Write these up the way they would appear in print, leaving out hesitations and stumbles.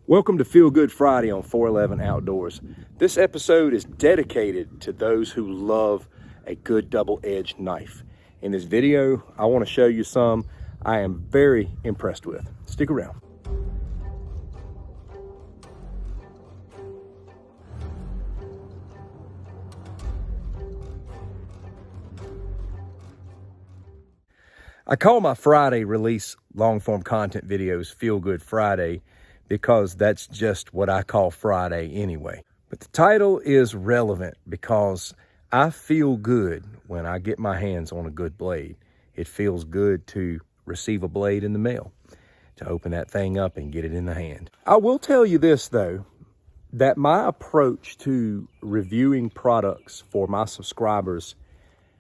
Welcome to Feel Good Friday on 411 Outdoors. This episode is dedicated to those who love a good double-edged knife. In this video, I want to show you some I am very impressed with. Stick around. I call my Friday release long-form content videos Feel Good Friday because that's just what I call Friday anyway. But the title is relevant because I feel good when I get my hands on a good blade. It feels good to receive a blade in the mail, to open that thing up and get it in the hand. I will tell you this though, that my approach to reviewing products for my subscribers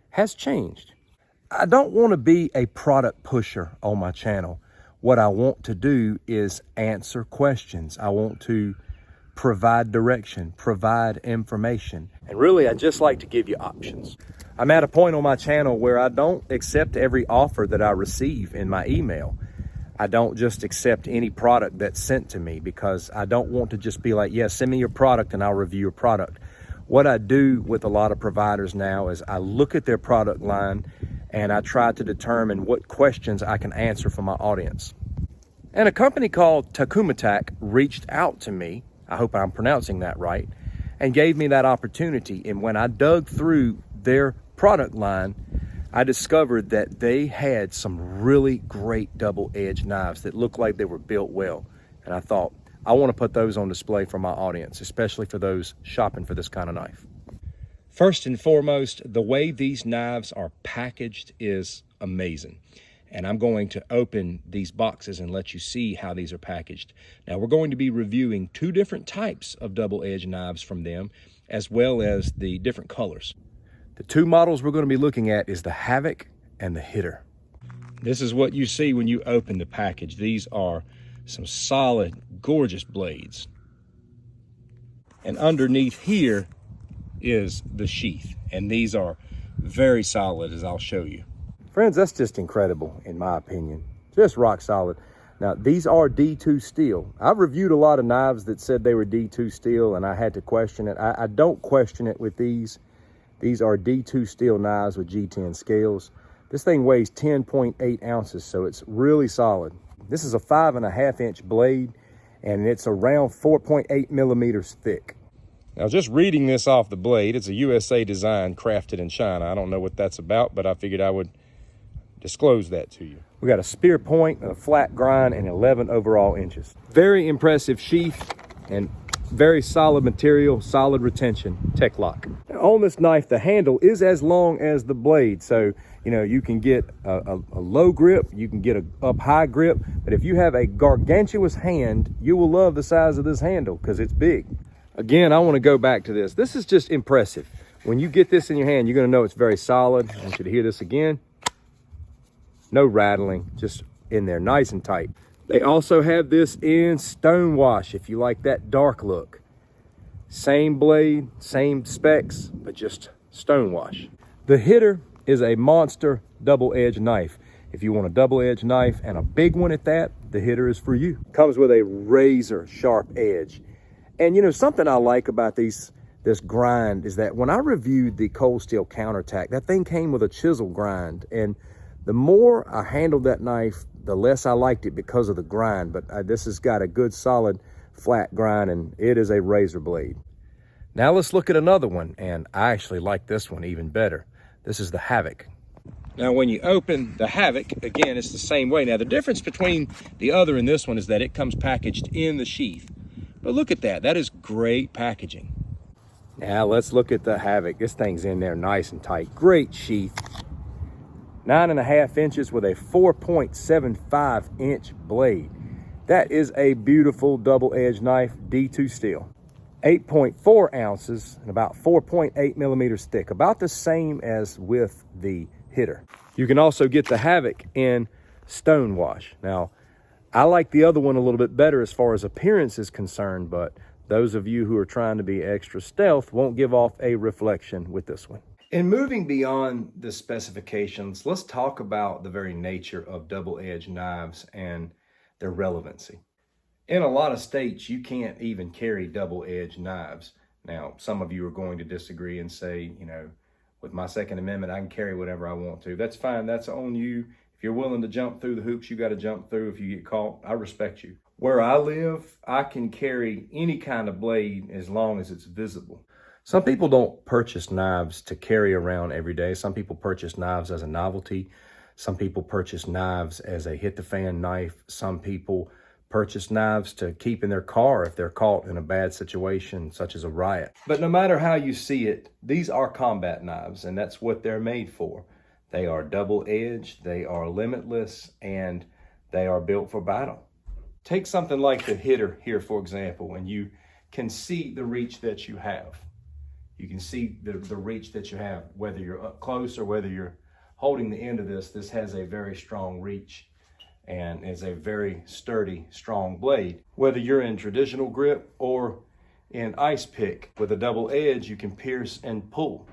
has changed. I don't want to be a product pusher on my channel. What I want to do is answer questions. I want to provide direction, provide information. And really, I just like to give you options. I'm at a point on my channel where I don't accept every offer that I receive in my email. I don't just accept any product that's sent to me because I don't want to just be like, yeah, send me your product and I'll review your product. What I do with a lot of providers now is I look at their product line and I try to determine what questions I can answer for my audience. And a company called Takumitak reached out to me, I hope I'm pronouncing that right, and gave me that opportunity. And when I dug through their product line, I discovered that they had some really great double-edged knives that looked like they were built well. And I thought, I want to put those on display for my audience, especially for those shopping for this kind of knife. First and foremost, the way these knives are packaged is amazing. And I'm going to open these boxes and let you see how these are packaged. Now, we're going to be reviewing two different types of double-edged knives from them, as well as the different colors. The two models we're going to be looking at is the Havoc and the Hitter. This is what you see when you open the package. These are some solid, gorgeous blades. And underneath here is the sheath, and these are very solid, as I'll show you. Friends, that's just incredible in my opinion, just rock solid. Now, these are D2 steel. I've reviewed a lot of knives that said they were D2 steel and I had to question it. I don't question it with these. These are D2 steel knives with G10 scales. This thing weighs 10.8 ounces, so it's really solid. This is a 5.5 inch blade and it's around 4.8 millimeters thick. Now, just reading this off the blade, it's a USA design crafted in China. I don't know what that's about, but I figured I would disclose that to you. We got a spear point, a flat grind, and 11 overall inches. Very impressive sheath and very solid material, solid retention, tech lock. Now, on this knife, the handle is as long as the blade. So, you know, you can get a low grip, you can get a up high grip, but if you have a gargantuous hand, you will love the size of this handle because it's big. Again, I want to go back to this. This is just impressive. When you get this in your hand, you're going to know it's very solid. I want you to hear this again. No rattling, just in there, nice and tight. They also have this in stone wash if you like that dark look. Same blade, same specs, but just stone wash. The Hitter is a monster double-edged knife. If you want a double-edged knife and a big one at that, the Hitter is for you. Comes with a razor sharp edge. And you know, something I like about this grind is that when I reviewed the cold steel counterattack, that thing came with a chisel grind. And the more I handled that knife, the less I liked it because of the grind. But this has got a good solid flat grind and it is a razor blade. Now let's look at another one, and I actually like this one even better. This is the Havoc. Now when you open the Havoc, again, it's the same way. Now the difference between the other and this one is that it comes packaged in the sheath. But look at that, that is great packaging. Now let's look at the Havoc. This thing's in there nice and tight. Great sheath. 9.5 inches with a 4.75 inch blade. That is a beautiful double-edged knife, D2 steel. 8.4 ounces and about 4.8 millimeters thick, about the same as with the Hitter. You can also get the Havoc in stone wash. Now, I like the other one a little bit better as far as appearance is concerned, but those of you who are trying to be extra stealth won't give off a reflection with this one. In moving beyond the specifications, let's talk about the very nature of double-edged knives and their relevancy. In a lot of states, you can't even carry double-edged knives. Now, some of you are going to disagree and say, you know, with my Second Amendment, I can carry whatever I want to. That's fine. That's on you. If you're willing to jump through the hoops, you got to jump through. If you get caught, I respect you. Where I live, I can carry any kind of blade as long as it's visible. Some people don't purchase knives to carry around every day. Some people purchase knives as a novelty. Some people purchase knives as a hit-the-fan knife. Some people purchase knives to keep in their car if they're caught in a bad situation, such as a riot. But no matter how you see it, these are combat knives, and that's what they're made for. They are double-edged, they are limitless, and they are built for battle. Take something like the hitter here, for example, and you can see the reach that you have. You can see the reach that you have, whether you're up close or whether you're holding the end of this. This has a very strong reach and is a very sturdy, strong blade. Whether you're in traditional grip or in ice pick, with a double edge, you can pierce and pull.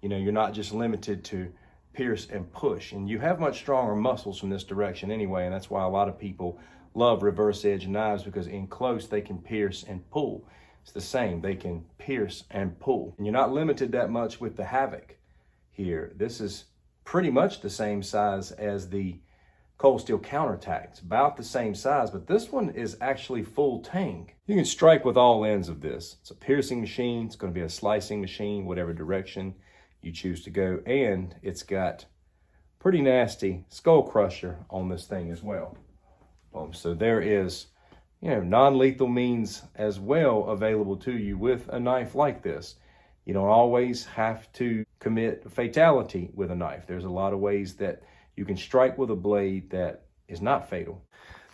You know, you're not just limited to pierce and push. And you have much stronger muscles from this direction anyway, and that's why a lot of people love reverse edge knives, because in close they can pierce and pull. It's the same, they can pierce and pull. And you're not limited that much with the Havoc here. This is pretty much the same size as the cold steel counterattack. It's about the same size, but this one is actually full tang. You can strike with all ends of this. It's a piercing machine, it's going to be a slicing machine, whatever direction you choose to go, and it's got pretty nasty skull crusher on this thing as well. So there is, you know, non-lethal means as well available to you with a knife like this. You don't always have to commit fatality with a knife. There's a lot of ways that you can strike with a blade that is not fatal.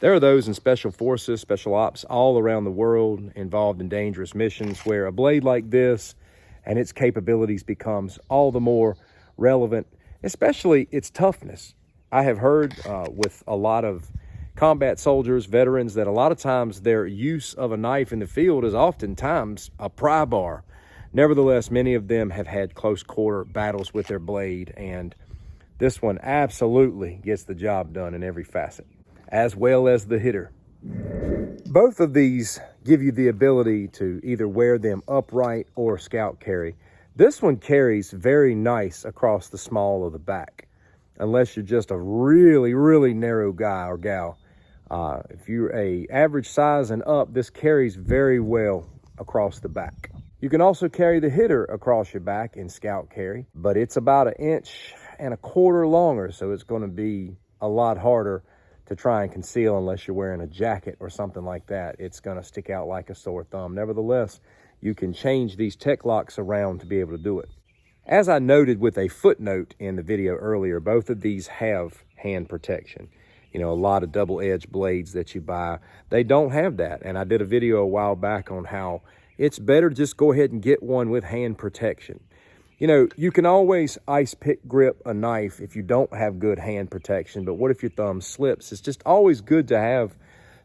There are those in special forces, special ops all around the world involved in dangerous missions where a blade like this and its capabilities becomes all the more relevant, especially its toughness. I have heard with a lot of combat soldiers, veterans, that a lot of times their use of a knife in the field is oftentimes a pry bar. Nevertheless, many of them have had close quarter battles with their blade, and this one absolutely gets the job done in every facet, as well as the hitter. Both of these give you the ability to either wear them upright or scout carry. This one carries very nice across the small of the back, unless you're just a really, really narrow guy or gal. If you're a average size and up, this carries very well across the back. You can also carry the hitter across your back in scout carry, but it's about 1.25 inches longer, so it's going to be a lot harder to try and conceal unless you're wearing a jacket or something like that. It's going to stick out like a sore thumb. Nevertheless, you can change these tech locks around to be able to do it. As I noted with a footnote in the video earlier, both of these have hand protection. You know, a lot of double-edged blades that you buy, they don't have that. And I did a video a while back on how it's better to just go ahead and get one with hand protection. You know, you can always ice pick grip a knife if you don't have good hand protection, but what if your thumb slips? It's just always good to have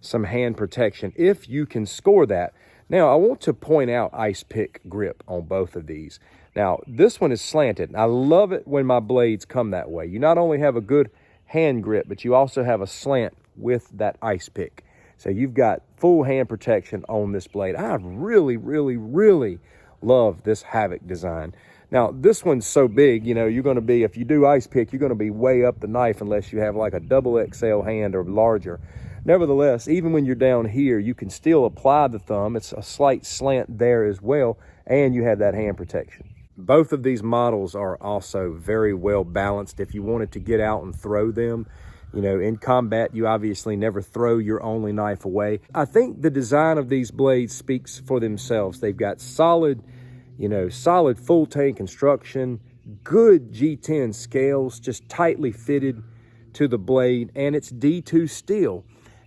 some hand protection if you can score that. Now, I want to point out ice pick grip on both of these. Now, this one is slanted. I love it when my blades come that way. You not only have a good hand grip, but you also have a slant with that ice pick. So you've got full hand protection on this blade. I really, really, really love this Havoc design. Now, this one's so big, you know, you're going to be, if you do ice pick, you're going to be way up the knife unless you have like a double XL hand or larger. Nevertheless, even when you're down here, you can still apply the thumb. It's a slight slant there as well, and you have that hand protection. Both of these models are also very well balanced. If you wanted to get out and throw them, you know, in combat, you obviously never throw your only knife away. I think the design of these blades speaks for themselves. They've got solid, you know, solid full tang construction, good G10 scales, just tightly fitted to the blade, and it's D2 steel.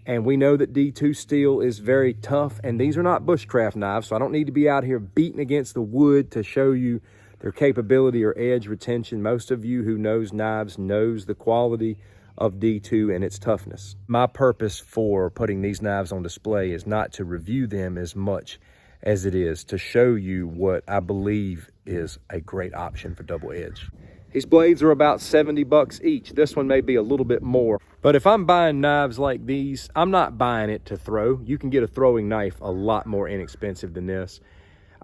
And we know that D2 steel is very tough, and these are not bushcraft knives, so I don't need to be out here beating against the wood to show you their capability or edge retention. Most of you who knows knives knows the quality of D2 and its toughness. My purpose for putting these knives on display is not to review them as much as it is to show you what I believe is a great option for double edge. These blades are about 70 bucks each. This one may be a little bit more. But if I'm buying knives like these, I'm not buying it to throw. You can get a throwing knife a lot more inexpensive than this.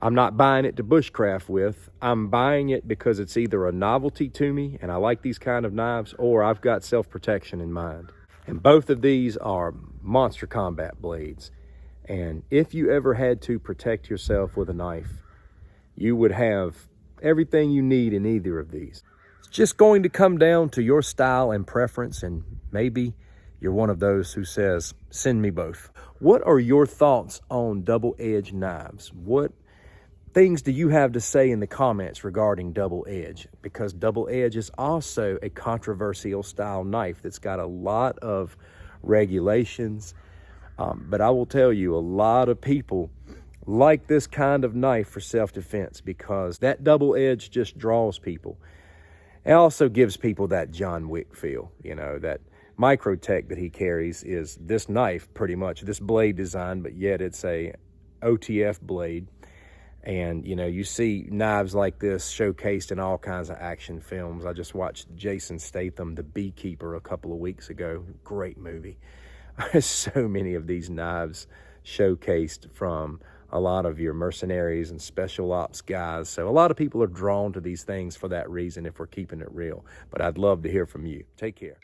I'm not buying it to bushcraft with. I'm buying it because it's either a novelty to me and I like these kind of knives, or I've got self-protection in mind. And both of these are monster combat blades. And if you ever had to protect yourself with a knife, you would have everything you need in either of these. It's just going to come down to your style and preference, and maybe you're one of those who says, send me both. What are your thoughts on double-edged knives? What things do you have to say in the comments regarding double edge? Because double edge is also a controversial style knife that's got a lot of regulations. But I will tell you, a lot of people like this kind of knife for self-defense because that double edge just draws people. It also gives people that John Wick feel, you know, that Microtech that he carries is this knife pretty much, this blade design, but yet it's a OTF blade. And, you know, you see knives like this showcased in all kinds of action films. I just watched Jason Statham, The Beekeeper, a couple of weeks ago. Great movie. There's so many of these knives showcased from a lot of your mercenaries and special ops guys. So a lot of people are drawn to these things for that reason if we're keeping it real. But I'd love to hear from you. Take care.